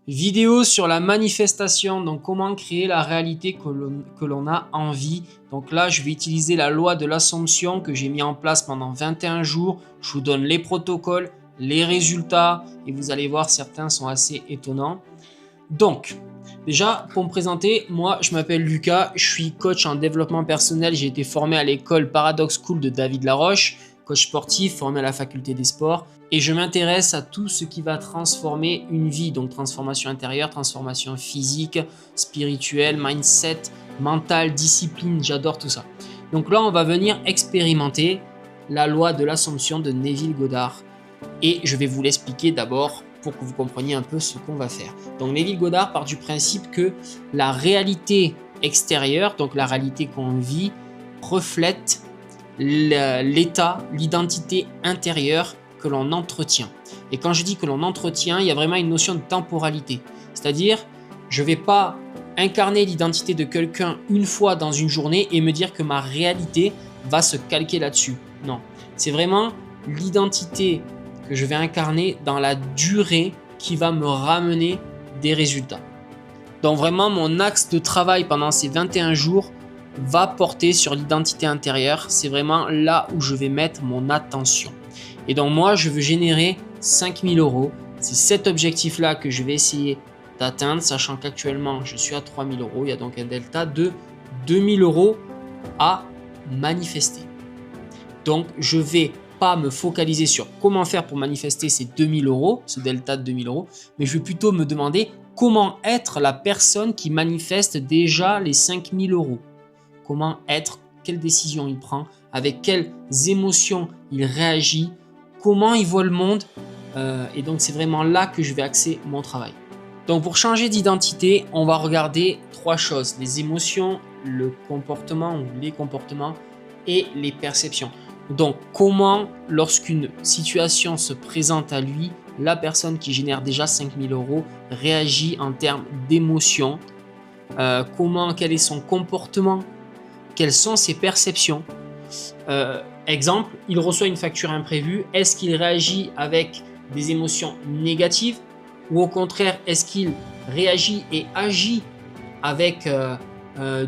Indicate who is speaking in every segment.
Speaker 1: Vidéo sur la manifestation, donc comment créer la réalité que l'on a envie. Donc là, je vais utiliser la loi de l'Assomption que j'ai mis en place pendant 21 jours. Je vous donne les protocoles, les résultats et vous allez voir, certains sont assez étonnants. Donc, déjà, pour me présenter, moi, je m'appelle Lucas, je suis coach en développement personnel. J'ai été formé à l'école Paradox School de David Laroche, coach sportif formé à la faculté des sports. Et je m'intéresse à tout ce qui va transformer une vie, donc transformation intérieure, transformation physique, spirituelle, mindset, mental, discipline, j'adore tout ça. Donc là, on va venir expérimenter la loi de l'Assomption de Neville Goddard. Et je vais vous l'expliquer d'abord pour que vous compreniez un peu ce qu'on va faire. Donc Neville Goddard part du principe que la réalité extérieure, donc la réalité qu'on vit, reflète l'état, l'identité intérieure que l'on entretient. Et quand je dis que l'on entretient, il y a vraiment une notion de temporalité. C'est-à-dire, je ne vais pas incarner l'identité de quelqu'un une fois dans une journée et me dire que ma réalité va se calquer là-dessus. Non, c'est vraiment l'identité que je vais incarner dans la durée qui va me ramener des résultats. Donc vraiment, mon axe de travail pendant ces 21 jours va porter sur l'identité intérieure. C'est vraiment là où je vais mettre mon attention. Et donc moi, je veux générer 5 000 euros. C'est cet objectif-là que je vais essayer d'atteindre, sachant qu'actuellement, je suis à 3 000 euros. Il y a donc un delta de 2 000 euros à manifester. Donc, je ne vais pas me focaliser sur comment faire pour manifester ces 2 000 euros, ce delta de 2 000 euros, mais je vais plutôt me demander comment être la personne qui manifeste déjà les 5 000 euros. Comment être, quelle décision il prend, avec quelles émotions il réagit, comment il voit le monde. Et donc, c'est vraiment là que je vais axer mon travail. Donc, pour changer d'identité, on va regarder 3 choses. Les émotions, le comportement ou les comportements et les perceptions. Donc, comment, lorsqu'une situation se présente à lui, la personne qui génère déjà 5 000 euros réagit en termes d'émotions. Quel est son comportement? Quelles sont ses perceptions? Exemple, il reçoit une facture imprévue. Est-ce qu'il réagit avec des émotions négatives ou au contraire, est-ce qu'il réagit et agit avec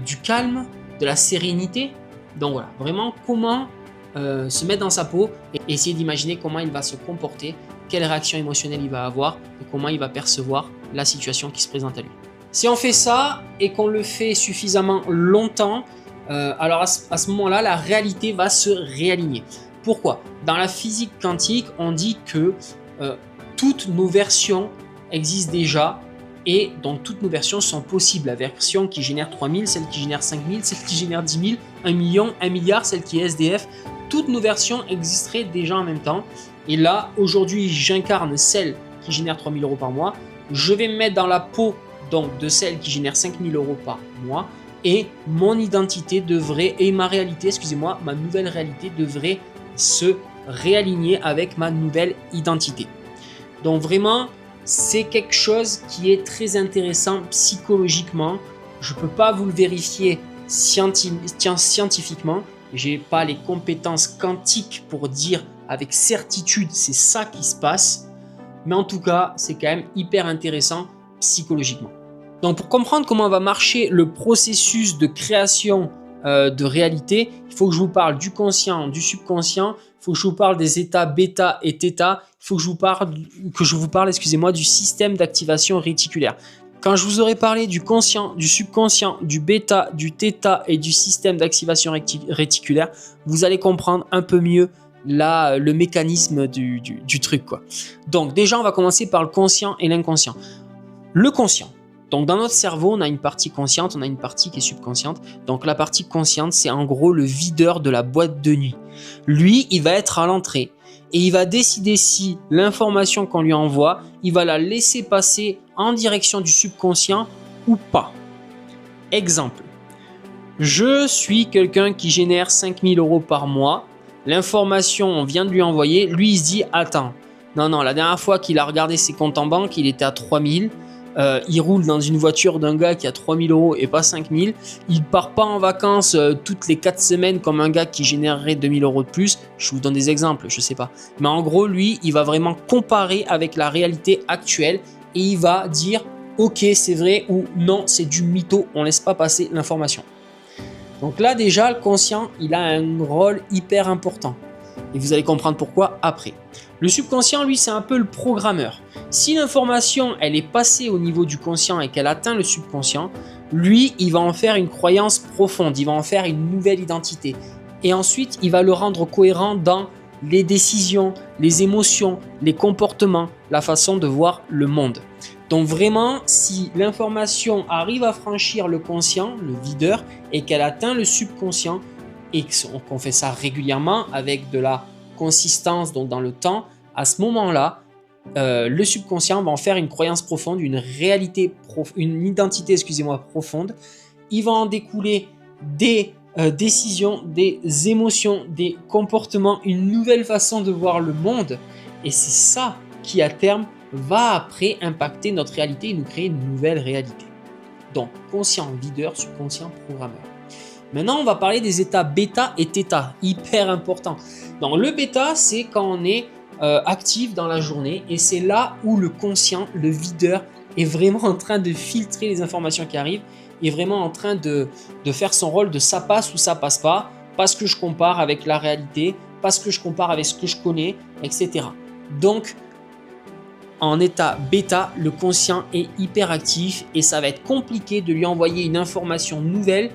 Speaker 1: du calme, de la sérénité? Donc voilà, vraiment comment se mettre dans sa peau et essayer d'imaginer comment il va se comporter, quelle réaction émotionnelle il va avoir et comment il va percevoir la situation qui se présente à lui. Si on fait ça et qu'on le fait suffisamment longtemps, alors à ce moment-là, la réalité va se réaligner. Pourquoi? Dans la physique quantique, on dit que toutes nos versions existent déjà et donc toutes nos versions sont possibles. La version qui génère 3000, celle qui génère 5000, celle qui génère 10 000, 1 million, 1 milliard, celle qui est SDF. Toutes nos versions existeraient déjà en même temps. Et là, aujourd'hui, j'incarne celle qui génère 3000 euros par mois. Je vais me mettre dans la peau donc, de celle qui génère 5000 euros par mois. Et mon identité devrait, et ma réalité, excusez-moi, ma nouvelle réalité devrait se réaligner avec ma nouvelle identité. Donc vraiment, c'est quelque chose qui est très intéressant psychologiquement. Je ne peux pas vous le vérifier scientifiquement. Je n'ai pas les compétences quantiques pour dire avec certitude c'est ça qui se passe. Mais en tout cas, c'est quand même hyper intéressant psychologiquement. Donc pour comprendre comment va marcher le processus de création de réalité, il faut que je vous parle du conscient, du subconscient, il faut que je vous parle des états bêta et theta, il faut que je vous parle, excusez-moi, du système d'activation réticulaire. Quand je vous aurai parlé du conscient, du subconscient, du bêta, du theta et du système d'activation réticulaire, vous allez comprendre un peu mieux le mécanisme du truc, quoi. Donc déjà, on va commencer par le conscient et l'inconscient. Le conscient. Donc dans notre cerveau, on a une partie consciente, on a une partie qui est subconsciente. Donc la partie consciente, c'est en gros le videur de la boîte de nuit. Lui, il va être à l'entrée et il va décider si l'information qu'on lui envoie, il va la laisser passer en direction du subconscient ou pas. Exemple, je suis quelqu'un qui génère 5 000 euros par mois. L'information, on vient de lui envoyer. Lui, il se dit, attends, non, la dernière fois qu'il a regardé ses comptes en banque, il était à 3 000. Il roule dans une voiture d'un gars qui a 3 000 euros et pas 5 000. Il part pas en vacances toutes les 4 semaines comme un gars qui générerait 2 000 euros de plus. Je vous donne des exemples, je sais pas. Mais en gros, lui, il va vraiment comparer avec la réalité actuelle et il va dire ok c'est vrai ou non c'est du mytho, on ne laisse pas passer l'information. Donc là déjà le conscient il a un rôle hyper important et vous allez comprendre pourquoi après. Le subconscient lui c'est un peu le programmeur. Si l'information elle est passée au niveau du conscient et qu'elle atteint le subconscient, lui il va en faire une croyance profonde, il va en faire une nouvelle identité et ensuite il va le rendre cohérent dans les décisions, les émotions, les comportements, la façon de voir le monde. Donc vraiment, si l'information arrive à franchir le conscient, le videur, et qu'elle atteint le subconscient, et qu'on fait ça régulièrement avec de la consistance donc dans le temps, à ce moment-là, le subconscient va en faire une croyance profonde, une réalité, une identité profonde. Il va en découler des décisions, des émotions, des comportements, une nouvelle façon de voir le monde. Et c'est ça qui à terme va après impacter notre réalité et nous créer une nouvelle réalité. Donc conscient videur, subconscient programmeur. Maintenant on va parler des états bêta et θ, hyper important. Donc le bêta c'est quand on est actif dans la journée et c'est là où le conscient, le videur est vraiment en train de filtrer les informations qui arrivent, est vraiment en train de faire son rôle de ça passe ou ça passe pas, parce que je compare avec la réalité, parce que je compare avec ce que je connais, etc. Donc en état bêta, le conscient est hyper actif et ça va être compliqué de lui envoyer une information nouvelle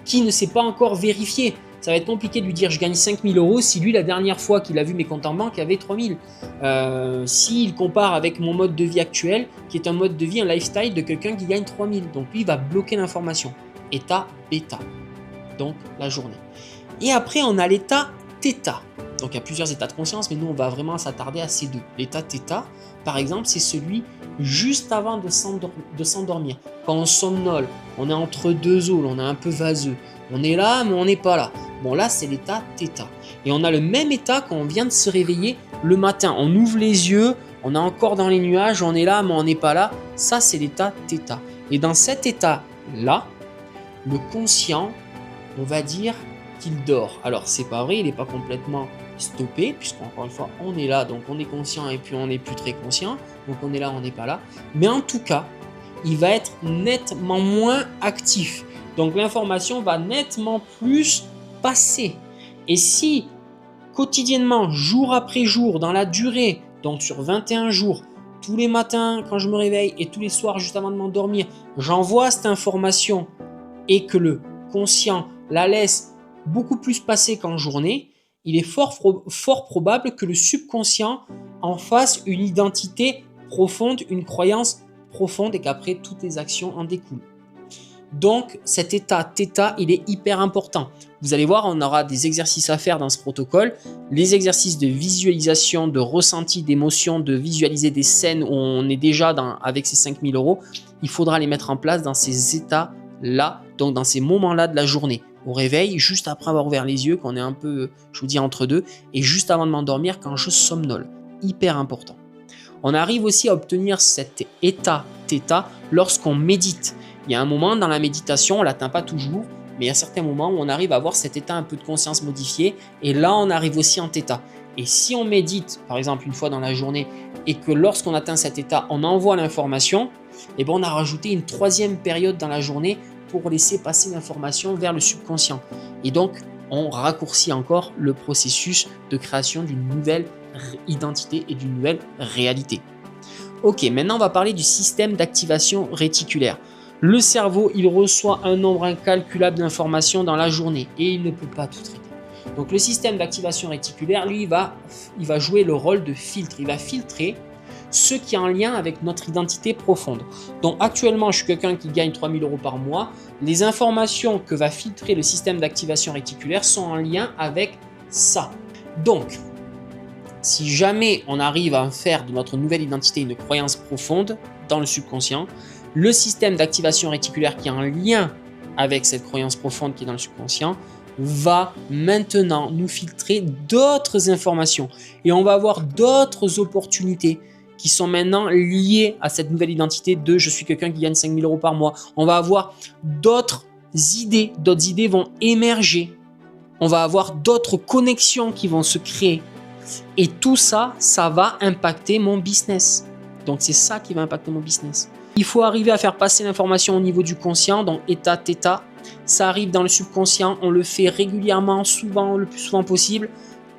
Speaker 1: qui ne s'est pas encore vérifiée. Ça va être compliqué de lui dire je gagne 5 000 € si lui la dernière fois qu'il a vu mes comptes en banque avait 3 000. S'il compare avec mon mode de vie actuel qui est un mode de vie, un lifestyle de quelqu'un qui gagne 3 000. Donc lui il va bloquer l'information. État bêta, donc la journée. Et après on a l'état θ. Donc il y a plusieurs états de conscience mais nous on va vraiment s'attarder à ces deux. L'état θ par exemple c'est celui juste avant de s'endormir. Quand on somnole, on est entre deux eaux, on est un peu vaseux. On est là, mais on n'est pas là. Bon, là, c'est l'état θ. Et on a le même état quand on vient de se réveiller le matin. On ouvre les yeux, on est encore dans les nuages, on est là, mais on n'est pas là. Ça, c'est l'état θ. Et dans cet état-là, le conscient, on va dire qu'il dort. Alors, c'est pas vrai, il n'est pas complètement stoppé, puisqu'encore une fois, on est là, donc on est conscient et puis on n'est plus très conscient. Donc, on est là, on n'est pas là. Mais en tout cas, il va être nettement moins actif. Donc l'information va nettement plus passer. Et si quotidiennement, jour après jour, dans la durée, donc sur 21 jours, tous les matins quand je me réveille et tous les soirs juste avant de m'endormir, j'envoie cette information et que le conscient la laisse beaucoup plus passer qu'en journée, il est fort probable que le subconscient en fasse une identité profonde, une croyance profonde et qu'après toutes les actions en découlent. Donc cet état θ, il est hyper important. Vous allez voir, on aura des exercices à faire dans ce protocole. Les exercices de visualisation, de ressenti, d'émotion, de visualiser des scènes où on est déjà avec ces 5 000 €. Il faudra les mettre en place dans ces états-là, donc dans ces moments-là de la journée. Au réveil, juste après avoir ouvert les yeux, quand on est un peu, je vous dis, entre deux, et juste avant de m'endormir quand je somnole. Hyper important. On arrive aussi à obtenir cet état θ lorsqu'on médite. Il y a un moment dans la méditation, on ne l'atteint pas toujours, mais il y a certains moments où on arrive à avoir cet état un peu de conscience modifié, et là on arrive aussi en θ. Et si on médite, par exemple une fois dans la journée, et que lorsqu'on atteint cet état, on envoie l'information, et bien on a rajouté une troisième période dans la journée pour laisser passer l'information vers le subconscient. Et donc on raccourcit encore le processus de création d'une nouvelle identité et d'une nouvelle réalité. Ok, maintenant on va parler du système d'activation réticulaire. Le cerveau, il reçoit un nombre incalculable d'informations dans la journée et il ne peut pas tout traiter. Donc le système d'activation réticulaire, lui, il va jouer le rôle de filtre. Il va filtrer ce qui est en lien avec notre identité profonde. Donc actuellement, je suis quelqu'un qui gagne 3 000 € par mois. Les informations que va filtrer le système d'activation réticulaire sont en lien avec ça. Donc, si jamais on arrive à faire de notre nouvelle identité une croyance profonde dans le subconscient, le système d'activation réticulaire qui est en lien avec cette croyance profonde qui est dans le subconscient va maintenant nous filtrer d'autres informations et on va avoir d'autres opportunités qui sont maintenant liées à cette nouvelle identité de je suis quelqu'un qui gagne 5 000 € par mois. On va avoir d'autres idées vont émerger. On va avoir d'autres connexions qui vont se créer. Et tout ça, ça va impacter mon business. Donc c'est ça qui va impacter mon business. Il faut arriver à faire passer l'information au niveau du conscient, donc état, theta. Ça arrive dans le subconscient, on le fait régulièrement, souvent, le plus souvent possible.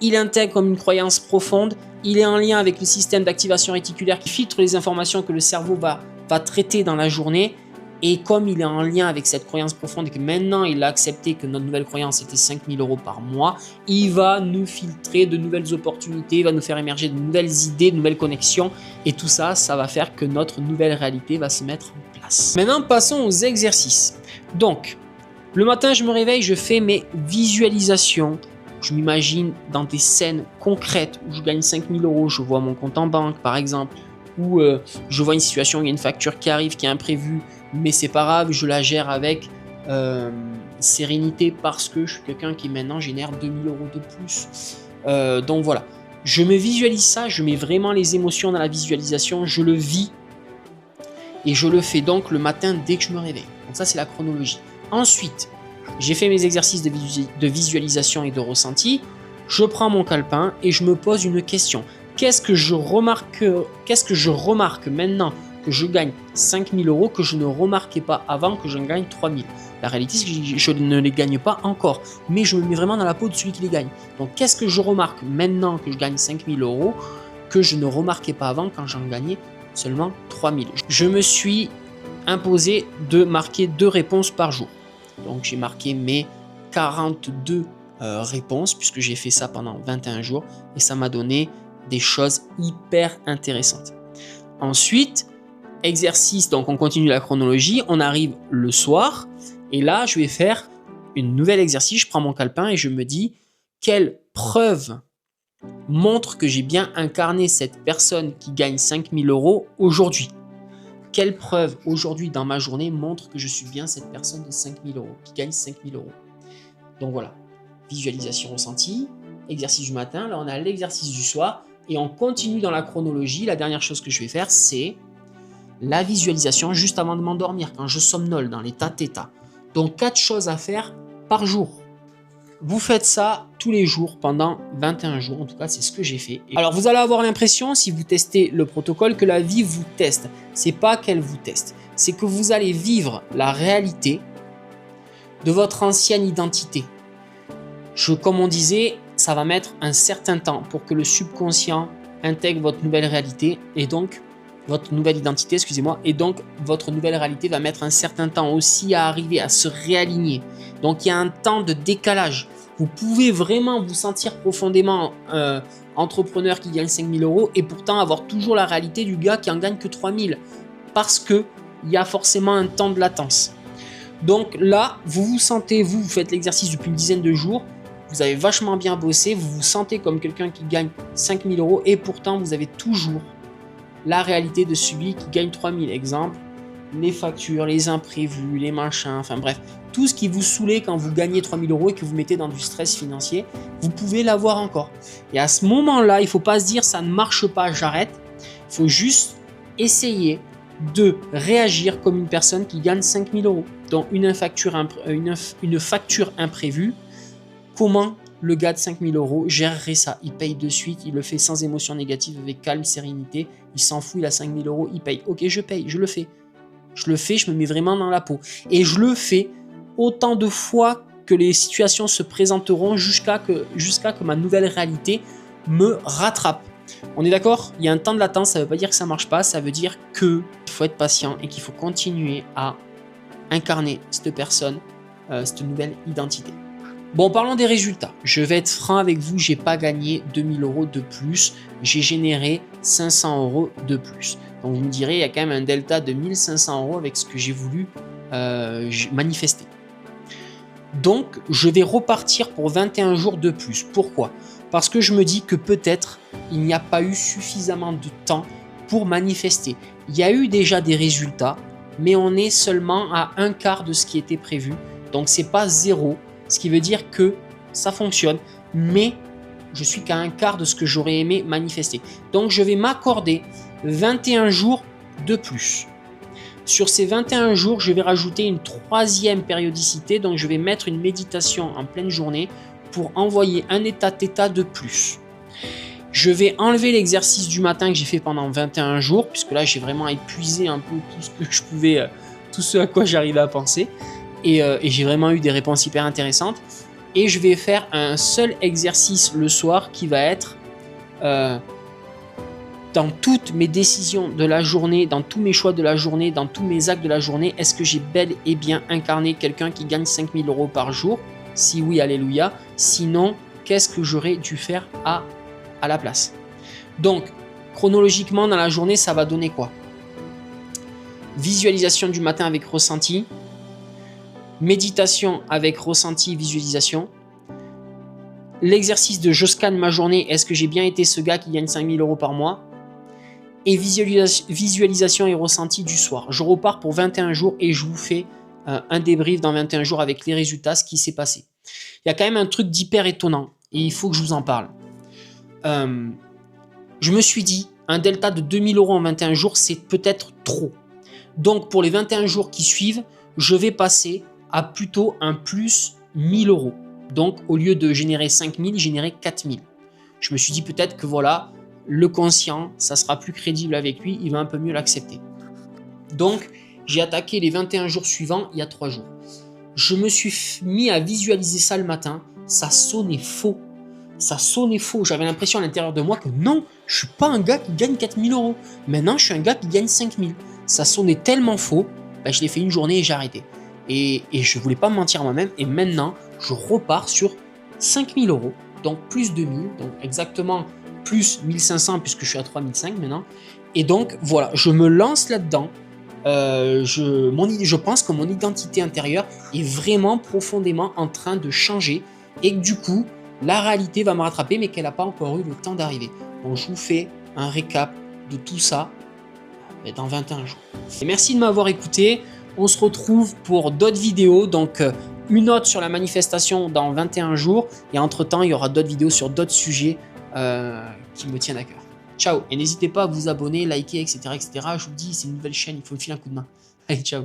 Speaker 1: Il intègre comme une croyance profonde. Il est en lien avec le système d'activation réticulaire qui filtre les informations que le cerveau va traiter dans la journée. Et comme il est en lien avec cette croyance profonde et que maintenant il a accepté que notre nouvelle croyance était 5 000 € par mois, il va nous filtrer de nouvelles opportunités, il va nous faire émerger de nouvelles idées, de nouvelles connexions. Et tout ça, ça va faire que notre nouvelle réalité va se mettre en place. Maintenant, passons aux exercices. Donc, le matin, je me réveille, je fais mes visualisations. Je m'imagine dans des scènes concrètes où je gagne 5 000 €, je vois mon compte en banque par exemple, ou je vois une situation où il y a une facture qui arrive, qui est imprévue, mais c'est pas grave, je la gère avec sérénité parce que je suis quelqu'un qui maintenant génère 2 000 € de plus. Donc voilà, je me visualise ça, je mets vraiment les émotions dans la visualisation, je le vis et je le fais donc le matin dès que je me réveille. Donc ça, c'est la chronologie. Ensuite, j'ai fait mes exercices de visualisation et de ressenti. Je prends mon calepin et je me pose une question. Qu'est-ce que je remarque maintenant que je gagne 5 000 € que je ne remarquais pas avant que j'en gagne 3 000? La réalité, c'est que je ne les gagne pas encore, mais je me mets vraiment dans la peau de celui qui les gagne. Donc, qu'est-ce que je remarque maintenant que je gagne 5 000 € que je ne remarquais pas avant quand j'en gagnais seulement 3 000? Je me suis imposé de marquer 2 réponses par jour. Donc, j'ai marqué mes 42 réponses puisque j'ai fait ça pendant 21 jours et ça m'a donné des choses hyper intéressantes. Ensuite, exercice, donc on continue la chronologie, on arrive le soir et là je vais faire une nouvelle exercice, je prends mon calepin et je me dis quelle preuve montre que j'ai bien incarné cette personne qui gagne 5 000 € aujourd'hui. Quelle preuve aujourd'hui dans ma journée montre que je suis bien cette personne de 5 000 € qui gagne 5 000 €. Donc voilà, visualisation ressentie, exercice du matin, là on a l'exercice du soir. Et on continue dans la chronologie. La dernière chose que je vais faire, c'est la visualisation juste avant de m'endormir, quand je somnole dans l'état theta. Donc 4 choses à faire par jour. Vous faites ça tous les jours pendant 21 jours. En tout cas, c'est ce que j'ai fait. Alors, vous allez avoir l'impression, si vous testez le protocole, que la vie vous teste. C'est pas qu'elle vous teste. C'est que vous allez vivre la réalité de votre ancienne identité. Comme on disait, ça va mettre un certain temps pour que le subconscient intègre votre nouvelle réalité et donc votre nouvelle identité, excusez-moi, et donc votre nouvelle réalité va mettre un certain temps aussi à arriver, à se réaligner. Donc il y a un temps de décalage. Vous pouvez vraiment vous sentir profondément entrepreneur qui gagne 5 000 € et pourtant avoir toujours la réalité du gars qui en gagne que 3 000 parce qu'il y a forcément un temps de latence. Donc là, vous sentez, vous faites l'exercice depuis une dizaine de jours, vous avez vachement bien bossé, vous vous sentez comme quelqu'un qui gagne 5 000 € et pourtant vous avez toujours la réalité de celui qui gagne 3 000. Exemple, les factures, les imprévus, les machins, enfin bref, tout ce qui vous saoulait quand vous gagnez 3 000 € et que vous mettez dans du stress financier, vous pouvez l'avoir encore. Et à ce moment-là, il ne faut pas se dire ça ne marche pas, j'arrête. Il faut juste essayer de réagir comme une personne qui gagne 5 000 €. Donc une facture imprévue, comment le gars de 5 000 € gérerait ça? Il paye de suite, il le fait sans émotion négative, avec calme, sérénité, il s'en fout, il a 5 000 €, il paye. Ok, je paye, je le fais. Je le fais, je me mets vraiment dans la peau. Et je le fais autant de fois que les situations se présenteront jusqu'à que ma nouvelle réalité me rattrape. On est d'accord? Il y a un temps de latence, ça ne veut pas dire que ça ne marche pas, ça veut dire qu'il faut être patient et qu'il faut continuer à incarner cette personne, cette nouvelle identité. Bon, parlons des résultats. Je vais être franc avec vous, j'ai pas gagné 2 000 € de plus, j'ai généré 500 € de plus. Donc vous me direz, il y a quand même un delta de 1 500 € avec ce que j'ai voulu manifester. Donc, je vais repartir pour 21 jours de plus. Pourquoi? Parce que je me dis que peut-être il n'y a pas eu suffisamment de temps pour manifester. Il y a eu déjà des résultats, mais on est seulement à un quart de ce qui était prévu. Donc, c'est pas zéro. Ce qui veut dire que ça fonctionne, mais je suis qu'à un quart de ce que j'aurais aimé manifester. Donc, je vais m'accorder 21 jours de plus. Sur ces 21 jours, je vais rajouter une 3e périodicité. Donc, je vais mettre une méditation en pleine journée pour envoyer un état theta de plus. Je vais enlever l'exercice du matin que j'ai fait pendant 21 jours, puisque là, j'ai vraiment épuisé un peu tout ce que je pouvais, tout ce à quoi j'arrivais à penser. Et j'ai vraiment eu des réponses hyper intéressantes. Et je vais faire un seul exercice le soir qui va être dans toutes mes décisions de la journée, dans tous mes choix de la journée, dans tous mes actes de la journée, est-ce que j'ai bel et bien incarné quelqu'un qui gagne 5 000 € par jour? Si oui, alléluia. Sinon, qu'est-ce que j'aurais dû faire à la place? Donc, chronologiquement, dans la journée, ça va donner quoi? Visualisation du matin avec ressenti. Méditation avec ressenti, visualisation. L'exercice de je scanne ma journée, est-ce que j'ai bien été ce gars qui gagne 5 000 € par mois? Et visualisation et ressenti du soir. Je repars pour 21 jours et je vous fais un débrief dans 21 jours avec les résultats, ce qui s'est passé. Il y a quand même un truc d'hyper étonnant et il faut que je vous en parle. Je me suis dit, un delta de 2 000 € en 21 jours, c'est peut-être trop. Donc pour les 21 jours qui suivent, je vais passer à plutôt un plus 1 000 €. Donc au lieu de générer 5 000, générer 4 000. Je me suis dit peut-être que voilà, le conscient, ça sera plus crédible avec lui, il va un peu mieux l'accepter. Donc j'ai attaqué les 21 jours suivants il y a 3 jours. Je me suis mis à visualiser ça le matin, ça sonnait faux. Ça sonnait faux, j'avais l'impression à l'intérieur de moi que non, je suis pas un gars qui gagne 4 000 €. Maintenant, je suis un gars qui gagne 5 000. Ça sonnait tellement faux, je l'ai fait une journée et j'ai arrêté. Et je voulais pas me mentir à moi-même. Et maintenant, je repars sur 5 000 €, donc plus 2 000, donc exactement plus 1 500 puisque je suis à 3 500 maintenant. Et donc, voilà, je me lance là-dedans. Je pense que mon identité intérieure est vraiment profondément en train de changer et que du coup, la réalité va me rattraper, mais qu'elle n'a pas encore eu le temps d'arriver. Donc, je vous fais un récap de tout ça dans 21 jours. Et merci de m'avoir écouté. On se retrouve pour d'autres vidéos. Donc, une autre sur la manifestation dans 21 jours. Et entre-temps, il y aura d'autres vidéos sur d'autres sujets qui me tiennent à cœur. Ciao. Et n'hésitez pas à vous abonner, liker, etc., etc. Je vous dis, c'est une nouvelle chaîne. Il faut me filer un coup de main. Allez, ciao.